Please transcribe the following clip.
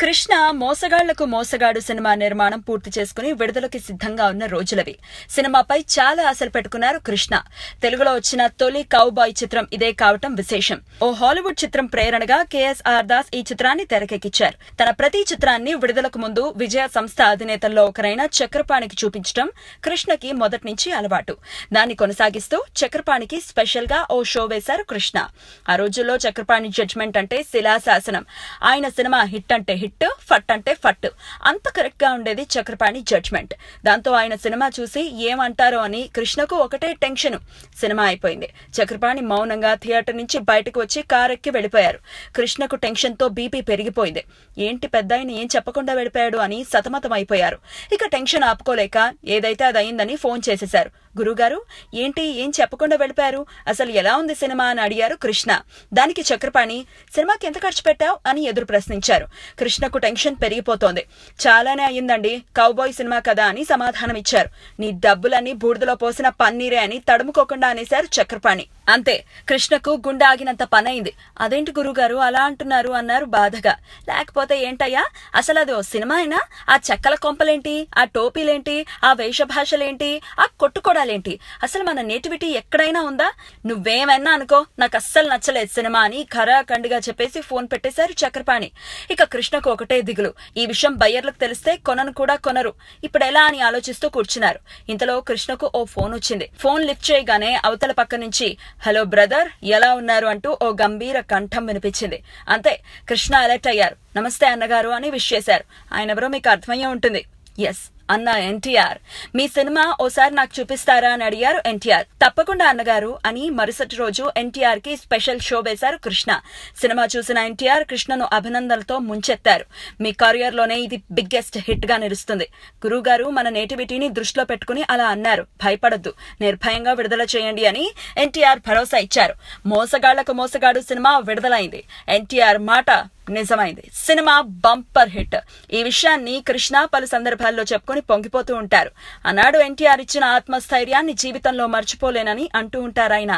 కృష్ణ మోసగాళ్లకు మోసగాడు సినిమా నిర్మాణం పూర్తి చేసుకుని విడుదలకి సిద్ధంగా ఉన్న రోజులవి. సినిమాపై చాలా ఆశలు పెట్టుకున్నారు కృష్ణ. తెలుగులో వచ్చిన తొలి కౌబాయ్ చిత్రం ఇదే కావటం విశేషం. ఓ హాలీవుడ్ చిత్రం ప్రేరణగా కేఎస్ఆర్ దాస్ ఈ చిత్రాన్ని తెరకెక్కించారు. తన ప్రతి చిత్రాన్ని విడుదలకు ముందు విజయ సంస్థ అధినేతల్లో ఒకరైన చక్రపాణికి చూపించడం కృష్ణకి మొదటి నుంచి అలవాటు. దాన్ని కొనసాగిస్తూ చక్రపాణికి స్పెషల్ గా ఓ షో వేశారు కృష్ణ. ఆ రోజుల్లో చక్రపాణి జడ్జ్మెంట్ అంటే శిలాశాసనం. ఆయన సినిమా హిట్ అంటే హిట్, ఫట్ అంటే ఫట్, అంత కరెక్ట్ గా ఉండేది చక్రపాణి జడ్జ్మెంట్. దాంతో ఆయన సినిమా చూసి ఏమంటారో అని కృష్ణకు ఒకటే టెన్షన్. సినిమా అయిపోయింది. చక్రపాణి మౌనంగా థియేటర్ నుంచి బయటకు వచ్చి కారెక్కి వెళ్లిపోయారు. కృష్ణకు టెన్షన్ తో బీపీ పెరిగిపోయింది. ఏంటి పెద్దాయన ఏం చెప్పకుండా వెళ్ళిపోయాడు అని సతమతం అయిపోయారు. ఇక టెన్షన్ ఆపుకోలేక ఏదైతే అది అయిందని ఫోన్ చేసేశారు. గురుగారు, ఏంటి ఏం చెప్పకుండా వెళ్ళిపోయారు, అసలు ఎలా ఉంది సినిమా అని అడిగారు కృష్ణ. దానికి చక్రపాణి, సినిమాకి ఎంత ఖర్చు పెట్టావు అని ఎదురు ప్రశ్నించారు. కృష్ణకు టెన్షన్ పెరిగిపోతోంది. చాలానే అయ్యిందండి, కౌబాయ్ సినిమా కదా అని సమాధానం ఇచ్చారు. నీ డబ్బులన్నీ బూడిదలో పోసిన పన్నీరే అని తడుముకోకుండా అనేశారు చక్రపాణి. అంతే, కృష్ణకు గుండె ఆగినంత పనైంది. అదేంటి గురుగారు అలా అంటున్నారు అన్నారు బాధగా. లేకపోతే ఏంటయ్యా, అసలు అది ఓ సినిమా అయినా ఆ చెక్కల కొంపలేంటి, ఆ టోపీలేంటి, ఆ వేషభాషలేంటి, ఆ కొట్టుకోడాలేంటి, అసలు మన నేటివిటీ ఎక్కడైనా ఉందా? నువ్వేమైనా అనుకో, నాకు అస్సలు నచ్చలేదు సినిమా అని ఖరాఖండిగా చెప్పేసి ఫోన్ పెట్టేశారు చక్రపాణి. ఇక కృష్ణకు ఒకటే దిగులు, ఈ విషయం బయ్యర్లకు తెలిస్తే కొనను కూడా కొనరు. ఇప్పుడు ఎలా అని ఆలోచిస్తూ కూర్చున్నారు. ఇంతలో కృష్ణకు ఓ ఫోన్ వచ్చింది. ఫోన్ లిఫ్ట్ చేయగానే అవతల పక్క నుంచి, హలో బ్రదర్, ఎలా ఉన్నారు అంటూ ఓ గంభీర కంఠం వినిపించింది. అంతే, కృష్ణ అలర్ట్ అయ్యారు. నమస్తే అన్నగారు అని విష్ చేశారు. ఆయనెవరో మీకు అర్థమయ్యే ఉంటుంది. ఎస్, అన్న ఎన్టీఆర్. మీ సినిమా ఓసారి నాకు చూపిస్తారా అని అడిగారు ఎన్టీఆర్. తప్పకుండా అన్నగారు అని మరుసటి రోజు ఎన్టీఆర్ కి స్పెషల్ షో వేశారు కృష్ణ. సినిమా చూసిన ఎన్టీఆర్ కృష్ణను అభినందనలతో ముంచెత్తారు. మీ కెరియర్ లోనే ఇది బిగ్గెస్ట్ హిట్ గా నిలుస్తుంది. గురుగారు మన నేటివిటీని దృష్టిలో పెట్టుకుని అలా అన్నారు. భయపడద్దు, నిర్భయంగా విడుదల చేయండి అని ఎన్టీఆర్ భరోసా ఇచ్చారు. మోసగాళ్లకు మోసగాడు సినిమా విడుదలైంది. ఎన్టీఆర్ మాట నిజమైంది. Cinema bumper hit. ఈ విషయాన్ని కృష్ణ పలు సందర్భాల్లో చెప్పుకొని పొంగిపోతూ ఉంటారు. ఆనాడు ఎన్టీఆర్ ఇచ్చిన ఆత్మస్థైర్యాన్ని జీవితంలో మర్చిపోలేనని అంటూ ఉంటారాయన.